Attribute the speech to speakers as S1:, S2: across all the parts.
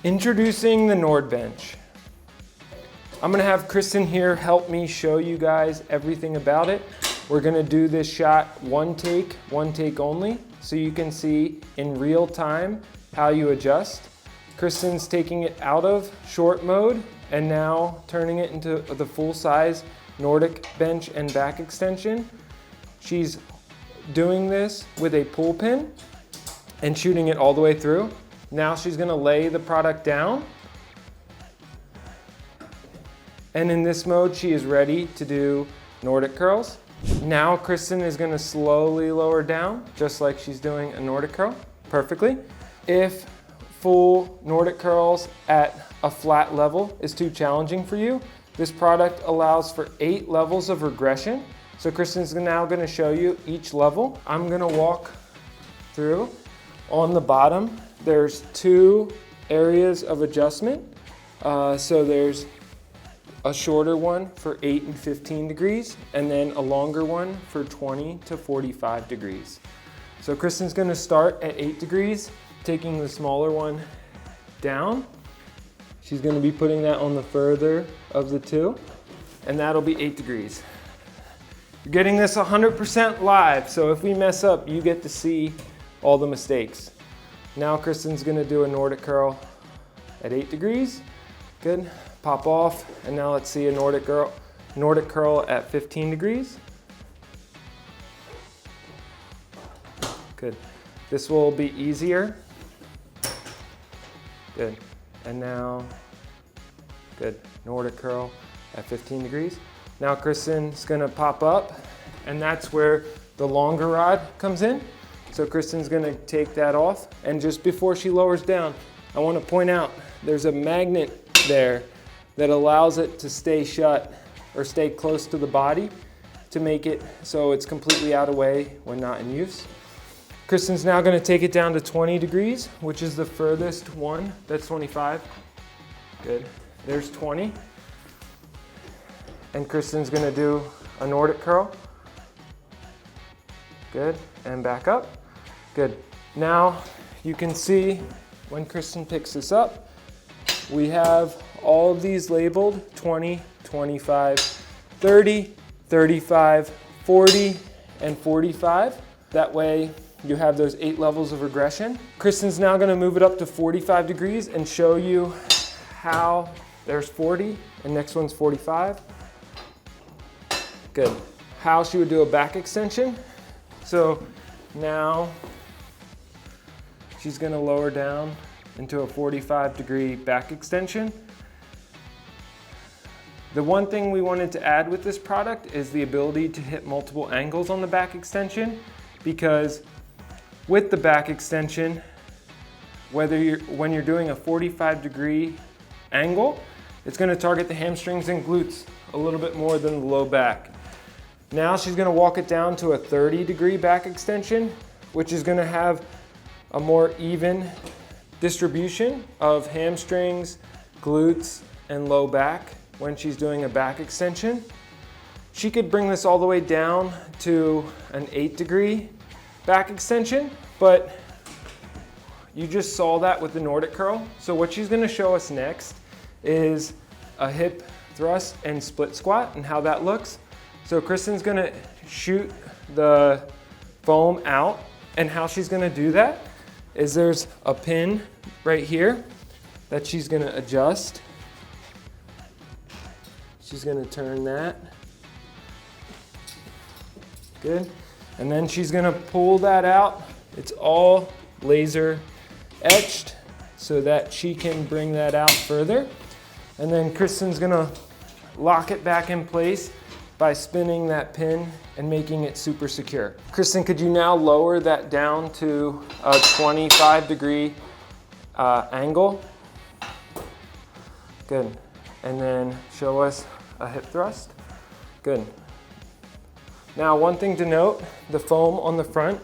S1: Introducing the NordBench. I'm gonna have Kristen here help me show you guys everything about it. We're gonna do this shot one take only, so you can see in real time how you adjust. Kristen's taking it out of short mode and now turning it into the full size Nordic bench and back extension. She's doing this with a pull pin and shooting it all the way through. Now she's gonna lay the product down. And in this mode, she is ready to do Nordic curls. Now Kristen is gonna slowly lower down, just like she's doing a Nordic curl, perfectly. If full Nordic curls at a flat level is too challenging for you, this product allows for 8 levels of regression. So Kristen's now gonna show you each level. I'm gonna walk through. On the bottom, there's 2 areas of adjustment. So there's a shorter one for 8 and 15 degrees, and then a longer one for 20 to 45 degrees. So Kristen's gonna start at 8 degrees, taking the smaller one down. She's gonna be putting that on the further of the 2, and that'll be 8 degrees. You're getting this 100% live, so if we mess up, you get to see all the mistakes. Now Kristen's gonna do a Nordic curl at 8 degrees. Good, pop off, and now let's see a Nordic curl at 15 degrees. Good, this will be easier. Good, and now, good, Nordic curl at 15 degrees. Now Kristen's gonna pop up, and that's where the longer rod comes in. So Kristen's gonna take that off, and just before she lowers down, I wanna point out there's a magnet there that allows it to stay shut or stay close to the body to make it so it's completely out of the way when not in use. Kristen's now gonna take it down to 20 degrees, which is the furthest one. That's 25. Good, there's 20. And Kristen's gonna do a Nordic curl. Good, and back up. Good. Now you can see when Kristen picks this up, we have all of these labeled 20, 25, 30, 35, 40, and 45. That way you have those 8 levels of regression. Kristen's now gonna move it up to 45 degrees and show you how there's 40 and next one's 45. Good. How she would do a back extension. So now she's gonna lower down into a 45-degree back extension. The one thing we wanted to add with this product is the ability to hit multiple angles on the back extension, because with the back extension, when you're doing a 45-degree angle, it's gonna target the hamstrings and glutes a little bit more than the low back. Now she's gonna walk it down to a 30-degree back extension, which is gonna have a more even distribution of hamstrings, glutes, and low back when she's doing a back extension. She could bring this all the way down to an 8-degree back extension, but you just saw that with the Nordic curl. So what she's gonna show us next is a hip thrust and split squat and how that looks. So Kristen's gonna shoot the foam out, and how she's gonna do that is there's a pin right here that she's gonna adjust. She's gonna turn that. Good. And then she's gonna pull that out. It's all laser etched so that she can bring that out further. And then Kristen's gonna lock it back in place by spinning that pin and making it super secure. Kristen, could you now lower that down to a 25-degree angle? Good. And then show us a hip thrust. Good. Now, one thing to note, the foam on the front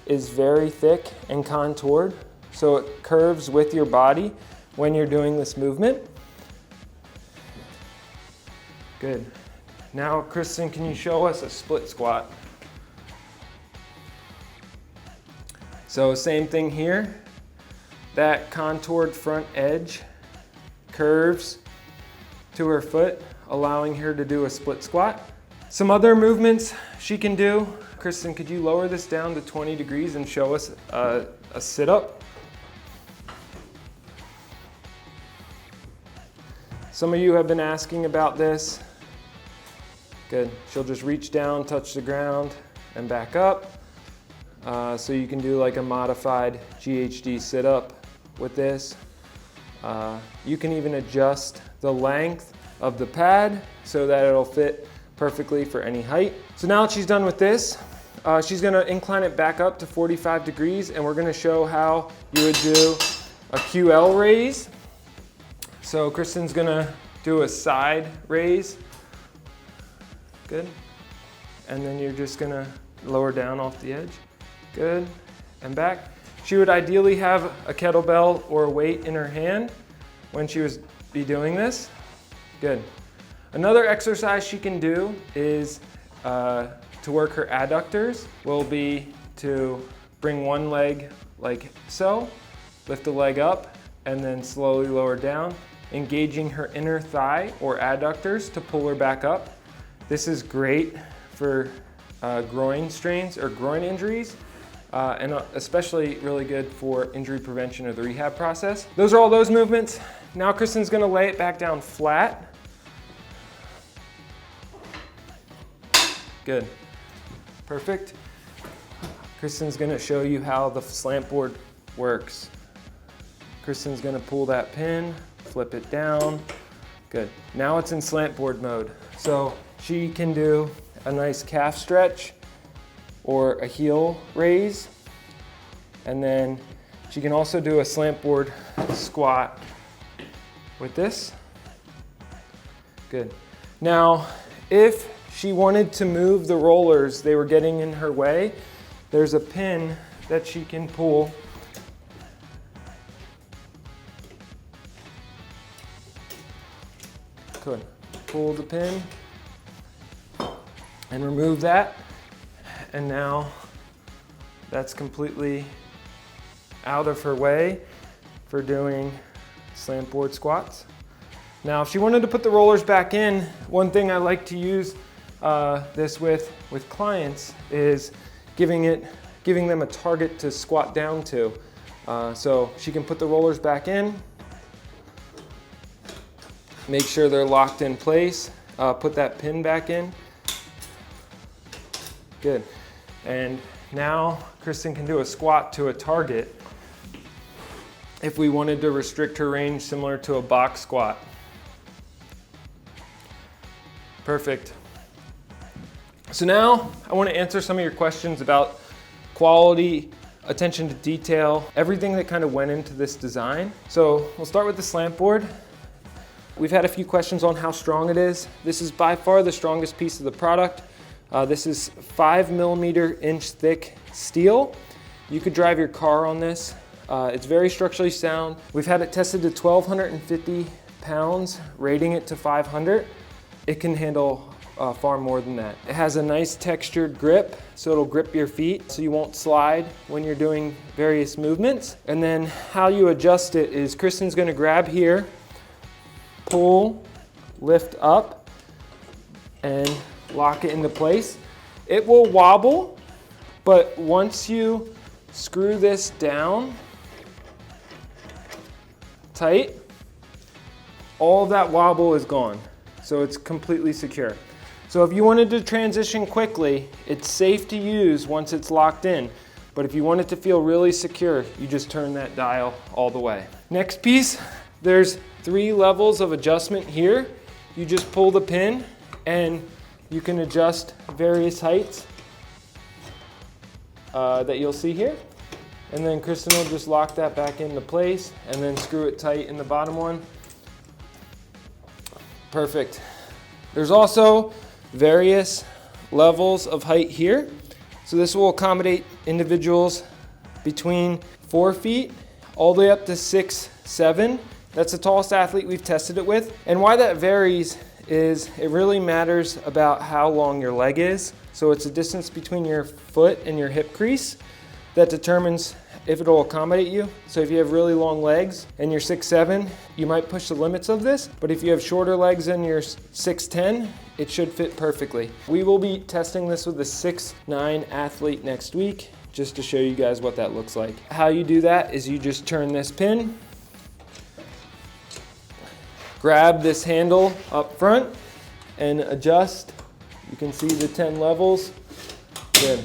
S1: is very thick and contoured, so it curves with your body when you're doing this movement. Good. Now, Kristen, can you show us a split squat? So same thing here. that contoured front edge curves to her foot, allowing her to do a split squat. Some other movements she can do. Kristen, could you lower this down to 20 degrees and show us a sit-up? Some of you have been asking about this. Good. She'll just reach down, touch the ground, and back up. So you can do like a modified GHD sit-up with this. You can even adjust the length of the pad so that it'll fit perfectly for any height. So now that she's done with this, she's gonna incline it back up to 45 degrees, and we're gonna show how you would do a QL raise. So Kristen's gonna do a side raise. Good. And then you're just gonna lower down off the edge. Good. And back. She would ideally have a kettlebell or a weight in her hand when she was be doing this. Good. Another exercise she can do is to work her adductors will be to bring one leg like so, lift the leg up, and then slowly lower down, engaging her inner thigh or adductors to pull her back up. This is great for groin strains or groin injuries, and especially really good for injury prevention or the rehab process. Those are all those movements. Now Kristen's gonna lay it back down flat. Good. Perfect. Kristen's gonna show you how the slant board works. Kristen's gonna pull that pin, flip it down. Good. Now it's in slant board mode. So she can do a nice calf stretch or a heel raise. And then she can also do a slant board squat with this. Good. Now, if she wanted to move the rollers, they were getting in her way, there's a pin that she can pull. Good. Pull the pin and remove that. And now that's completely out of her way for doing slant board squats. Now, if she wanted to put the rollers back in, one thing I like to use this with clients is giving them a target to squat down to. So she can put the rollers back in, make sure they're locked in place, put that pin back in. Good. And now Kristen can do a squat to a target if we wanted to restrict her range similar to a box squat. Perfect. So now I want to answer some of your questions about quality, attention to detail, everything that kind of went into this design. So we'll start with the slant board. We've had a few questions on how strong it is. This is by far the strongest piece of the product. This is 5mm inch thick steel. You could drive your car on this. It's very structurally sound. We've had it tested to 1,250 pounds, rating it to 500. It can handle far more than that. It has a nice textured grip, so it'll grip your feet so you won't slide when you're doing various movements. And then how you adjust it is Kristen's gonna grab here, pull, lift up, and lock it into place. It will wobble, but once you screw this down tight, all of that wobble is gone. So it's completely secure. So if you wanted to transition quickly, it's safe to use once it's locked in. But if you want it to feel really secure, you just turn that dial all the way. Next piece, there's 3 levels of adjustment here. You just pull the pin and you can adjust various heights that you'll see here. And then Kristen will just lock that back into place and then screw it tight in the bottom one. Perfect. There's also various levels of height here. So this will accommodate individuals between 4 feet all the way up to 6, 7. That's the tallest athlete we've tested it with. And why that varies is it really matters about how long your leg is. So it's a distance between your foot and your hip crease. that determines if it'll accommodate you. So if you have really long legs and you're 6'7", you might push the limits of this, but if you have shorter legs and you're 6'10", it should fit perfectly. We will be testing this with a 6'9" athlete next week, just to show you guys what that looks like. How you do that is you just turn this pin, grab this handle up front, and adjust. You can see the 10 levels. Good,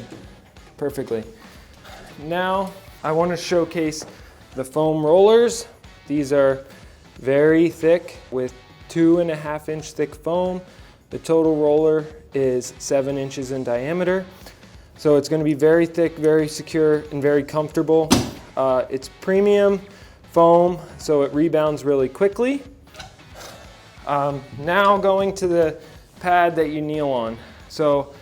S1: perfectly. Now, I want to showcase the foam rollers. These are very thick with 2.5 inch thick foam. The total roller is 7 inches in diameter. So it's going to be very thick, very secure, and very comfortable. It's premium foam, so it rebounds really quickly. Now going to the pad that you kneel on. So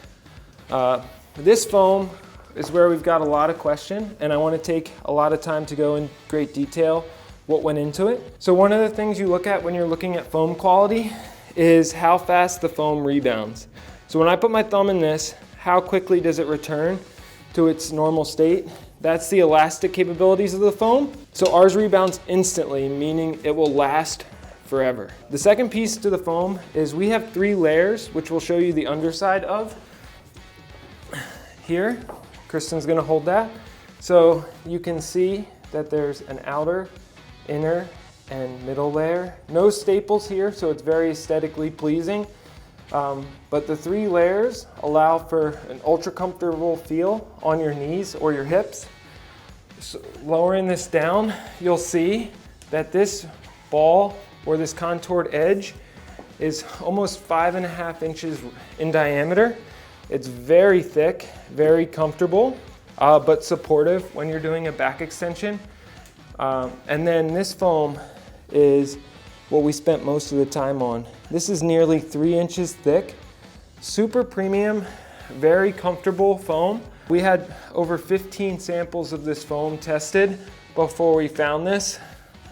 S1: this foam is where we've got a lot of question, and I want to take a lot of time to go in great detail what went into it. So one of the things you look at when you're looking at foam quality is how fast the foam rebounds. So when I put my thumb in this, how quickly does it return to its normal state? That's the elastic capabilities of the foam. So ours rebounds instantly, meaning it will last forever. The second piece to the foam is we have 3 layers, which we'll show you the underside of. Here, Kristen's gonna hold that. So you can see that there's an outer, inner, and middle layer. No staples here, so it's very aesthetically pleasing. But the 3 layers allow for an ultra comfortable feel on your knees or your hips. So lowering this down, you'll see that this ball or this contoured edge is almost 5.5 inches in diameter. It's very thick, very comfortable, but supportive when you're doing a back extension. And then this foam is what we spent most of the time on. This is nearly 3 inches thick, super premium, very comfortable foam. We had over 15 samples of this foam tested before we found this,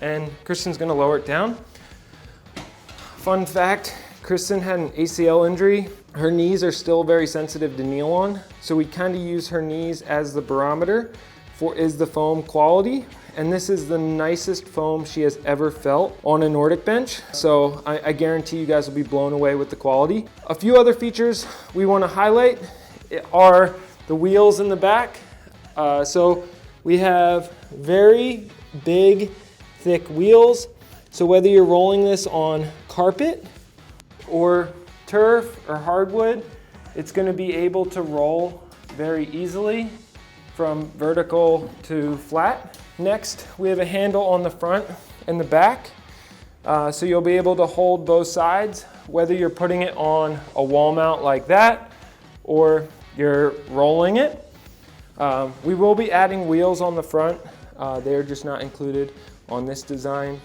S1: and Kristen's gonna lower it down. Fun fact, Kristen had an ACL injury. Her knees are still very sensitive to kneel on, so we kind of use her knees as the barometer for is the foam quality. And this is the nicest foam she has ever felt on a Nordic bench. So I guarantee you guys will be blown away with the quality. A few other features we want to highlight are the wheels in the back. So we have very big, thick wheels. So whether you're rolling this on carpet or turf or hardwood, it's going to be able to roll very easily from vertical to flat. Next, we have a handle on the front and the back. So you'll be able to hold both sides, whether you're putting it on a wall mount like that or you're rolling it. We will be adding wheels on the front. They're just not included on this design,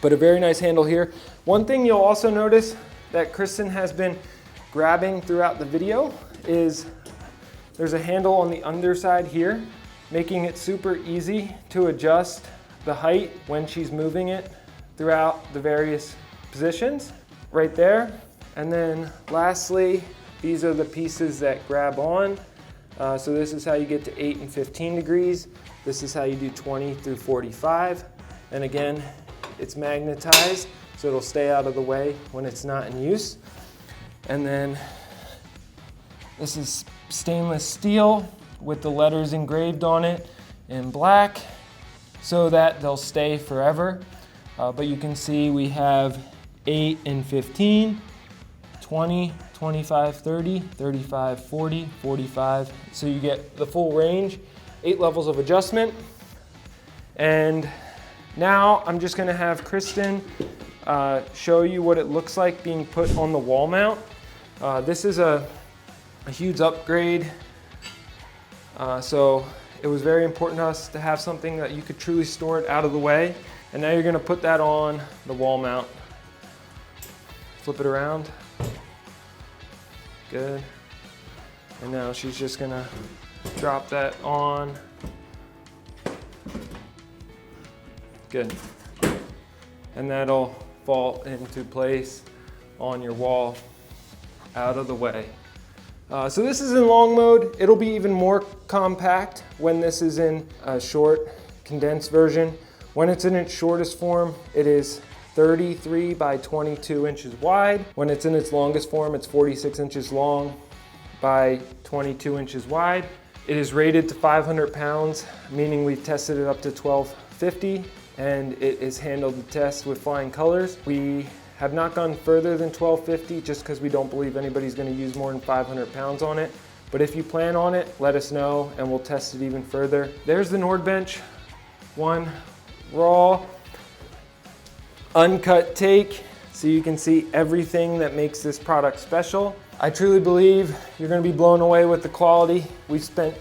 S1: but a very nice handle here. One thing you'll also notice that Kristen has been grabbing throughout the video is there's a handle on the underside here, making it super easy to adjust the height when she's moving it throughout the various positions right there. And then lastly, these are the pieces that grab on. So this is how you get to 8 and 15 degrees. This is how you do 20 through 45. And again, it's magnetized, so it'll stay out of the way when it's not in use. And then this is stainless steel with the letters engraved on it in black so that they'll stay forever. But you can see we have 8 and 15, 20, 25, 30, 35, 40, 45. So you get the full range, 8 levels of adjustment. And now I'm just gonna have Kristen show you what it looks like being put on the wall mount. This is a huge upgrade. So it was very important to us to have something that you could truly store it out of the way. And now you're gonna put that on the wall mount. Flip it around. Good. And now she's just gonna drop that on. Good. And that'll fall into place on your wall out of the way. So this is in long mode. It'll be even more compact when this is in a short, condensed version. When it's in its shortest form, it is 33 by 22 inches wide. When it's in its longest form, it's 46 inches long by 22 inches wide. It is rated to 500 pounds, meaning we've tested it up to 1250, and it is handled the test with flying colors. We have not gone further than 1250 just because we don't believe anybody's going to use more than 500 pounds on it. But if you plan on it, let us know and we'll test it even further. There's the NordBench one raw, uncut take, so you can see everything that makes this product special. I truly believe you're going to be blown away with the quality. We've spent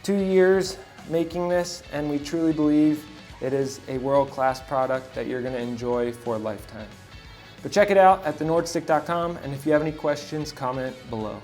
S1: 2 years making this, and we truly believe it is a world-class product that you're going to enjoy for a lifetime. But check it out at thenordstick.com, and if you have any questions, comment below.